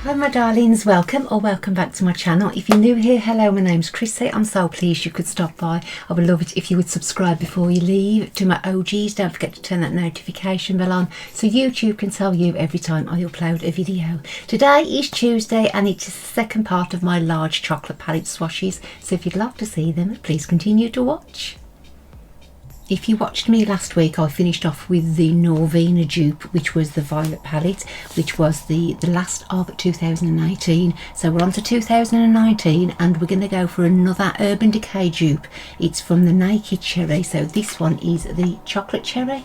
Hi my darlings, welcome or welcome back to my channel. If you're new here, hello, my name's Chrissy. I'm so pleased you could stop by. I would love it if you would subscribe before you leave. To my OGs, don't forget to turn that notification bell on so YouTube can tell you every time I upload a video. Today is Tuesday and it's the second part of my large chocolate palette swatches, so if you'd like to see them, please continue to watch. If you watched me last week, I finished off with the Norvina dupe, which was the Violet palette, which was the last of 2018. So we're on to 2019 and we're going to go for another Urban Decay dupe. It's from the Naked Cherry, so this one is the Chocolate Cherry.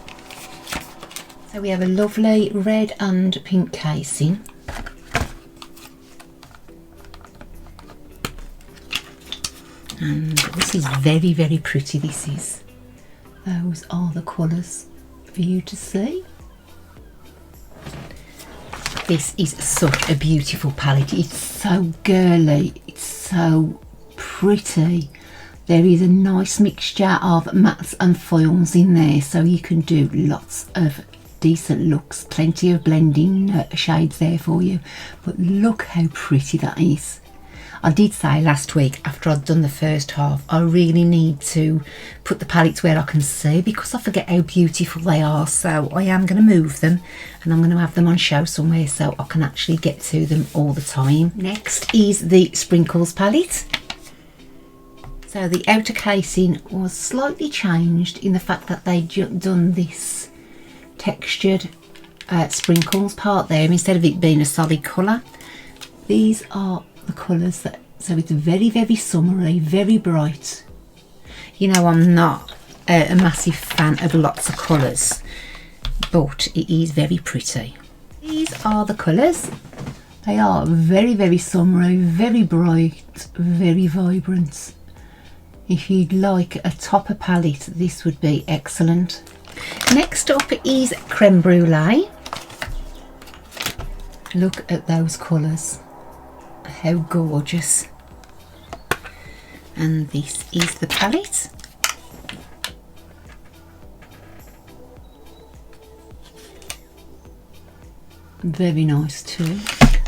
So we have a lovely red and pink casing. And this is very, very pretty, this is. Those are the colours for you to see. This is such a beautiful palette. It's so girly, it's so pretty. There is a nice mixture of mattes and foils in there, so you can do lots of decent looks. Plenty of blending shades there for you. But look how pretty that is. I did say last week, after I'd done the first half, I really need to put the palettes where I can see because I forget how beautiful they are. So I am going to move them and I'm going to have them on show somewhere so I can actually get to them all the time. Next is the Sprinkles palette. So the outer casing was slightly changed in the fact that they'd done this textured sprinkles part there instead of it being a solid colour. These are the colours that, so it's very, very summery, very bright. You know, I'm not a massive fan of lots of colours, but it is very pretty. These are the colours. They are very, very summery, very bright, very vibrant. If you'd like a topper palette, this would be excellent. Next up is Creme Brûlée. Look at those colours. How gorgeous. And this is the palette. Very nice too.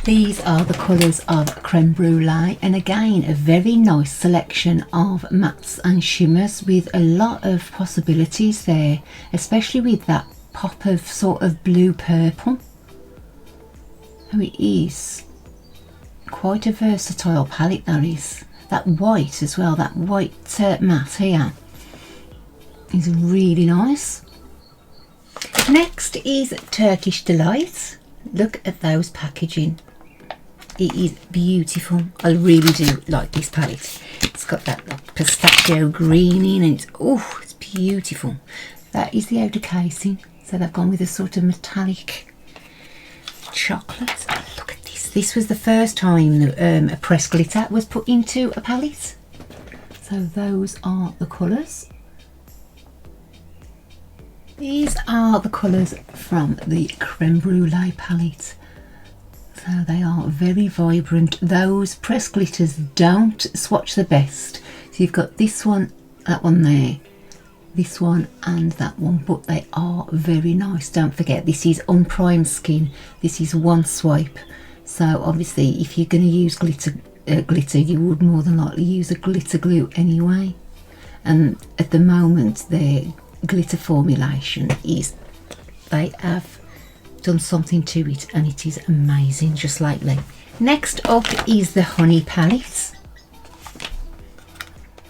These are the colours of Creme Brûlée, and again a very nice selection of mattes and shimmers with a lot of possibilities there, especially with that pop of sort of blue purple. Oh, it is quite a versatile palette, that is. That white as well, that white matte here is really nice. Next is Turkish Delight. Look at those packaging. It is beautiful. I really do like this palette. It's got that like, pistachio green in and it's beautiful. That is the outer casing. So they've gone with a sort of metallic chocolate. Oh, look at this. This was the first time that a pressed glitter was put into a palette. So those are the colours. These are the colours from the Creme Brûlée palette. So they are very vibrant. Those pressed glitters don't swatch the best. So you've got this one, that one there, this one and that one, but they are very nice. Don't forget, this is unprimed skin. This is one swipe. So obviously if you're going to use glitter, you would more than likely use a glitter glue anyway. And at the moment their glitter formulation is, they have done something to it and it is amazing, just lately. Next up is the Honey palette.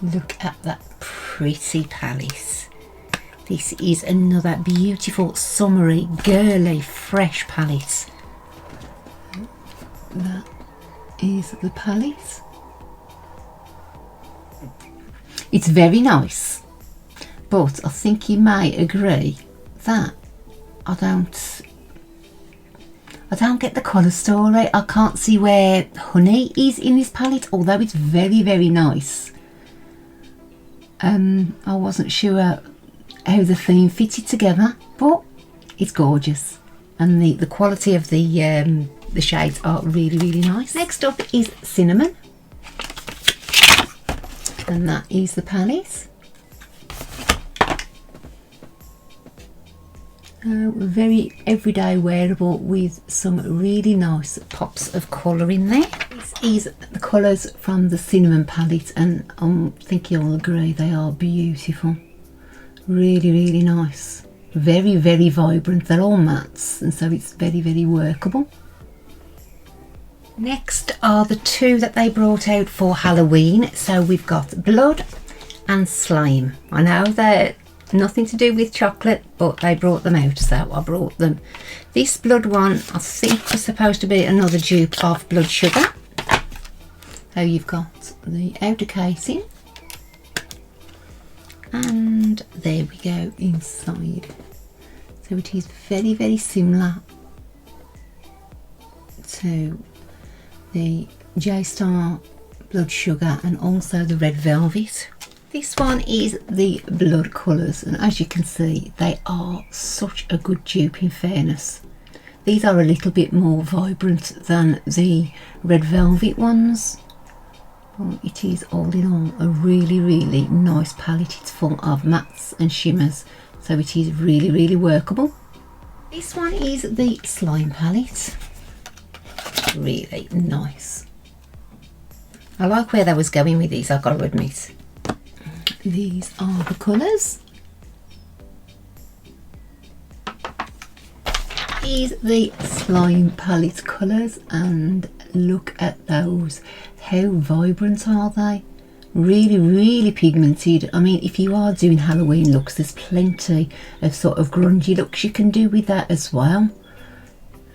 Look at that pretty palette. This is another beautiful summery, girly, fresh palette. That is the palette. It's very nice, but I think you may agree that I don't get the colour story. I can't see where honey is in this palette, although it's very, very nice. I wasn't sure how the theme fitted together, but it's gorgeous, and the quality of the shades are really, really nice. Next up is Cinnamon, and that is the palette. Very everyday wearable with some really nice pops of colour in there. This is the colours from the Cinnamon palette, and I think you'll agree they are beautiful. Really, really nice. Very, very vibrant. They're all mattes, and so it's very, very workable. Next are the two that they brought out for Halloween. So we've got Blood and Slime. I know they're nothing to do with chocolate, but they brought them out, so I brought them. This Blood one I think was supposed to be another dupe of Blood Sugar. So you've got the outer casing, and there we go inside. So it is very, very similar to the J-Star Blood Sugar and also the Red Velvet. This one is the Blood colours, and as you can see they are such a good dupe, in fairness. These are a little bit more vibrant than the Red Velvet ones. Well, it is all in all a really, really nice palette. It's full of mattes and shimmers, so it is really, really workable. This one is the Slime palette. Really nice. I like where they was going with these, I've got to admit. These are the colours. Is the Slime palette colours, and look at those. How vibrant are they? Really, really pigmented. I mean, if you are doing Halloween looks, there's plenty of sort of grungy looks you can do with that as well.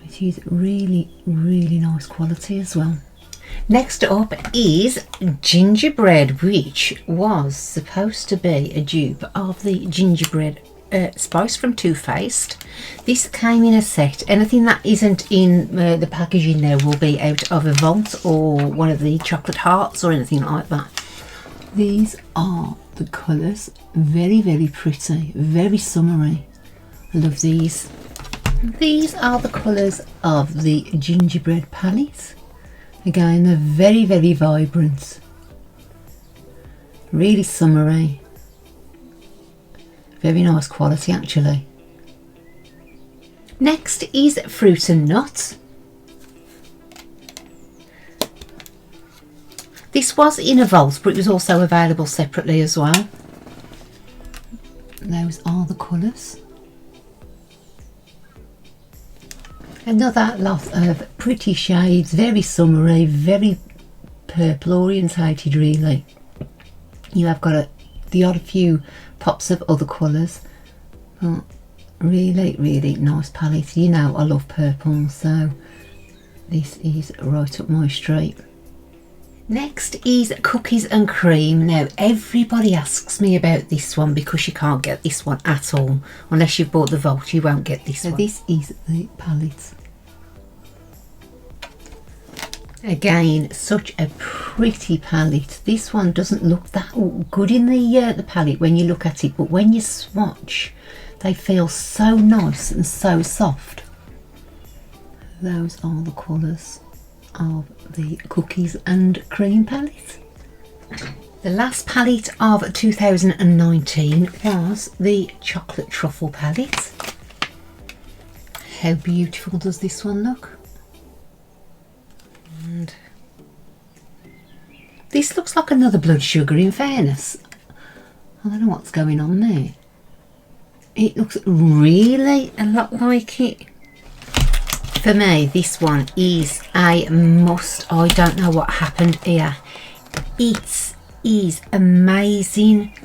It is really, really nice quality as well. Next up is Gingerbread, which was supposed to be a dupe of the Gingerbread spice from Too Faced. This came in a set. Anything that isn't in the packaging there will be out of a vault or one of the chocolate hearts or anything like that. These are the colours. Very, very pretty, very summery. I love these. These are the colours of the Gingerbread palette. Again, they're very, very vibrant, really summery, very nice quality actually. Next is Fruit and Nut. This was in a vault, but it was also available separately as well. Those are the colours. Another lot of pretty shades, very summery, very purple orientated really. You have got the odd few pops of other colours, but really, really nice palette. You know I love purple, so this is right up my street. Next is Cookies and Cream. Now everybody asks me about this one because you can't get this one at all. Unless you've bought the vault, you won't get this one. This is the palette. Again, such a pretty palette. This one doesn't look that good in the palette when you look at it, but when you swatch, they feel so nice and so soft. Those are the colours of the Cookies and Cream palette. The last palette of 2019 was the Chocolate Truffle palette. How beautiful does this one look? And this looks like another Blood Sugar, in fairness. I don't know what's going on there. It looks really a lot like it. For me, this one is a must. I don't know what happened here. It is amazing.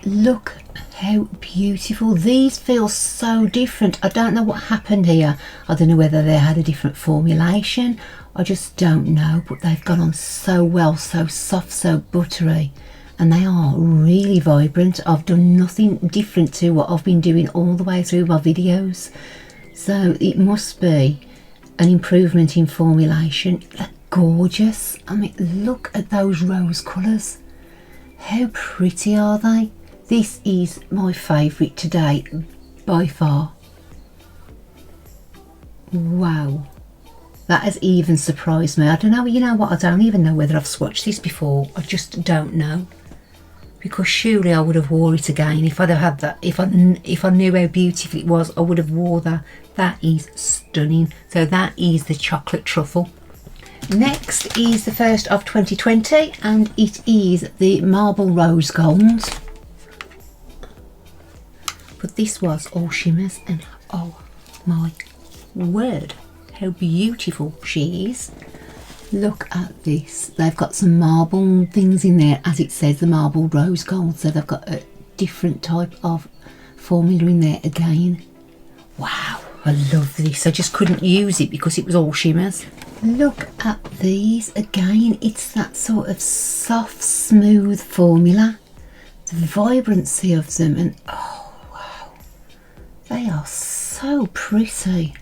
Look how beautiful. These feel so different. I don't know what happened here. I don't know whether they had a different formulation. I just don't know, but they've gone on so well, so soft, so buttery, and they are really vibrant. I've done nothing different to what I've been doing all the way through my videos. So it must be an improvement in formulation. They're gorgeous. I mean, look at those rose colours. How pretty are they? This is my favourite today by far. Wow. That has even surprised me. I don't know, you know what, I don't even know whether I've swatched this before. I just don't know. because surely I would have wore it again if I'd have had that. If I knew how beautiful it was, I would have wore that. That is stunning. So that is the chocolate truffle. Next is the first of 2020, and it is the marble rose gold. But this was all shimmers, and oh my word, how beautiful she is. Look at this. They've got some marble things in there, as it says, the marble rose gold. So they've got a different type of formula in there again. Wow, I love this. I just couldn't use it because it was all shimmers. Look at these again. It's that sort of soft, smooth formula. The vibrancy of them, and oh wow, they are so pretty.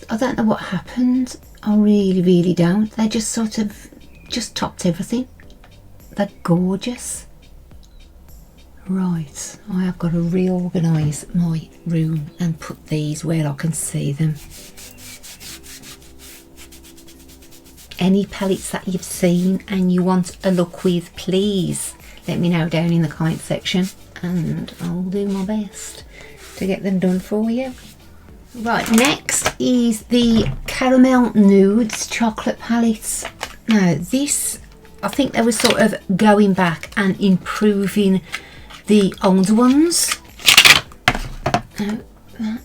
I don't know what happened. I really don't. They just sort of just topped everything. They're gorgeous. Right, I have got to reorganise my room and put these where I can see them. Any palettes that you've seen and you want a look with, please let me know down in the comment section, and I'll do my best to get them done for you. Right, next is the Caramel Nudes chocolate palettes. Now this, I think they were sort of going back and improving the older ones. Now that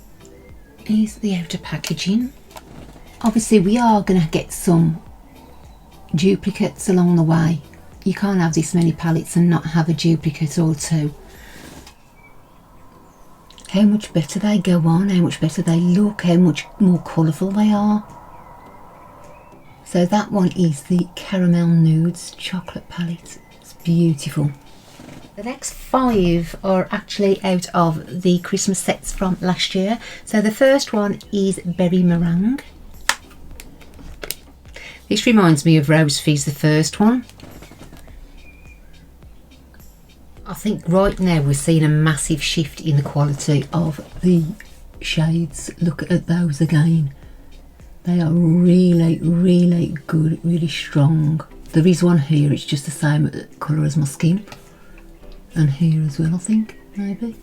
is the outer packaging. Obviously we are going to get some duplicates along the way. You can't have this many palettes and not have a duplicate or two. How much better they go on, how much better they look, how much more colourful they are. So that one is the Caramel Nudes chocolate palette. It's beautiful. The next 5 are actually out of the Christmas sets from last year. So the first one is Berry Meringue. This reminds me of Rose Fizz, the first one. I think right now we're seeing a massive shift in the quality of the shades. Look at those again. They are really good, really strong. There is one here, it's just the same colour as my skin. And here as well, I think, maybe.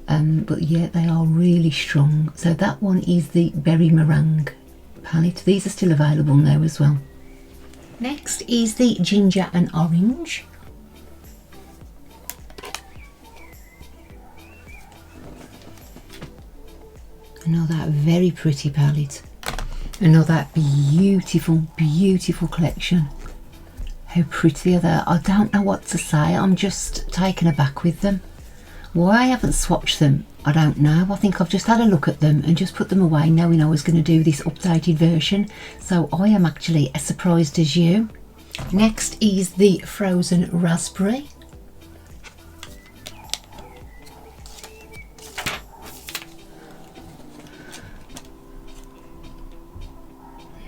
But yeah, they are really strong. So that one is the Berry Meringue palette. These are still available now as well. Next is the Ginger and Orange. Another very pretty palette. Another beautiful collection. How pretty are they? I don't know what to say. I'm just taken aback with them. Why I haven't swatched them, I don't know. I think I've just had a look at them and just put them away knowing I was going to do this updated version. So I am actually as surprised as you. Next is the Frozen Raspberry.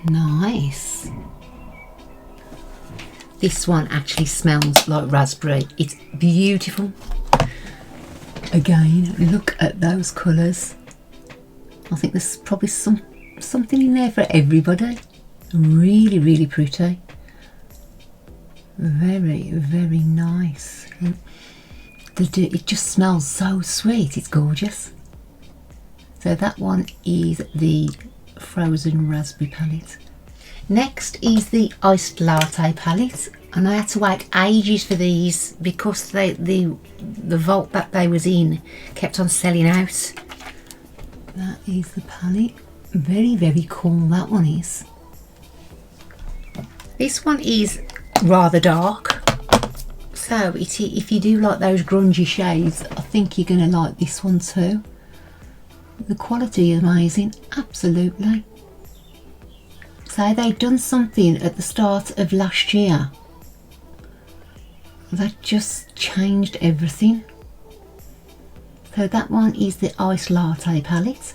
Nice. This one actually smells like raspberry. It's beautiful. Again, look at those colours. I think there's probably something in there for everybody. Really pretty. Very nice. It just smells so sweet. It's gorgeous. So that one is the Frozen Raspberry palette. Next is the Iced Latte palette, and I had to wait ages for these because the vault that they was in kept on selling out. That is the palette. Very cool, that one is. This one is rather dark, so if you do like those grungy shades, I think you're going to like this one too. The quality is amazing, absolutely. So they've done something at the start of last year that just changed everything. So that one is the Iced Latte palette.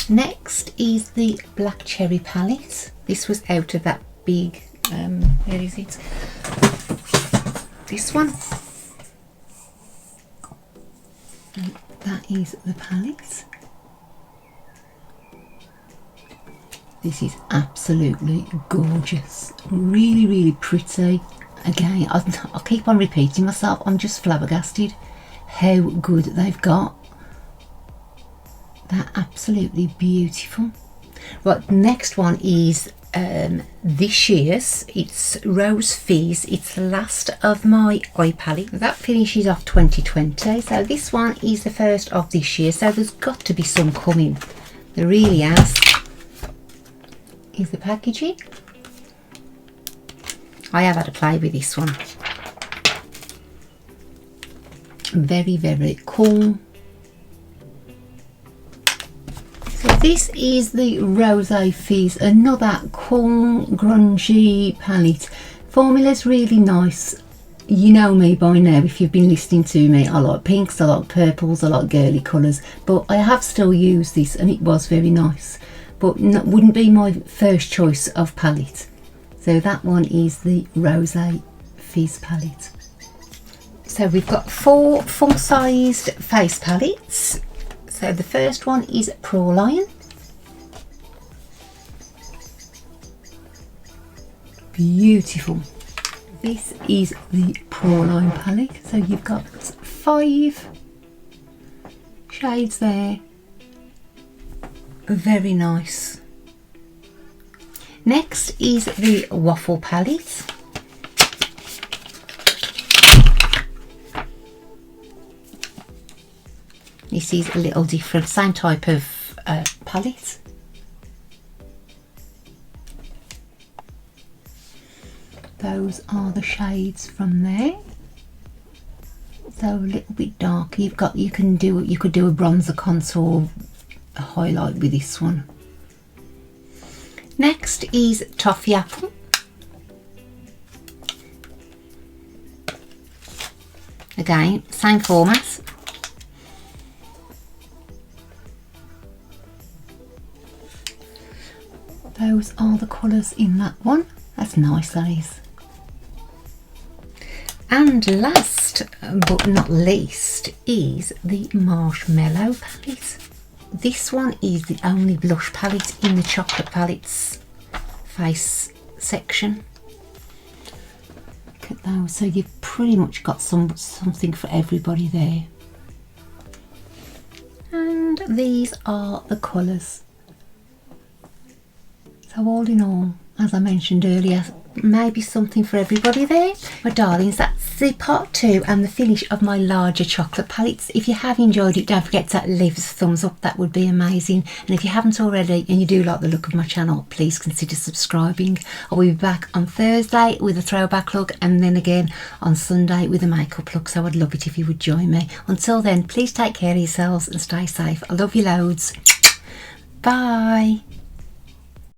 Next is the Black Cherry palette. This was out of that big, where is it? This one. And that is the palette. This is absolutely gorgeous. Really pretty Again, I'll keep on repeating myself. I'm just flabbergasted how good they've got. They're absolutely beautiful. Right, next one is this year's. It's Rose Fizz. It's the last of my eye palette. That finishes off 2020. So this one is the first of this year. So there's got to be some coming. There really has. Here's the packaging. I have had a play with this one. Very, very cool. So this is the Rose Fizz, another cool, grungy palette. Formula's really nice. You know me by now if you've been listening to me. I like pinks, I like purples, I like girly colours. But I have still used this and it was very nice. But wouldn't be my first choice of palette. So that one is the Rose Fizz palette. So we've got 4 full-sized face palettes. So the first one is Praline. Beautiful. This is the Praline palette. So you've got 5 shades there. Very nice. Next is the Waffle palette. This is a little different, same type of palette. Those are the shades from there. So a little bit darker. You could do a bronzer contour highlight with this one. Next is Toffee Apple. Again, same format. Those are the colours in that one. That's nice, that is. And last but not least is the Marshmallow palette. This one is the only blush palette in the chocolate palettes face section. Look at those. So you've pretty much got something for everybody there. And these are the colours. So all in all, as I mentioned earlier, maybe something for everybody there. My darlings, that's the part 2 and the finish of my larger chocolate palettes. If you have enjoyed it, don't forget to leave us a thumbs up. That would be amazing. And if you haven't already and you do like the look of my channel, please consider subscribing. I will be back on Thursday with a throwback look and then again on Sunday with a makeup look. So I'd love it if you would join me. Until then, please take care of yourselves and stay safe. I love you loads. Bye.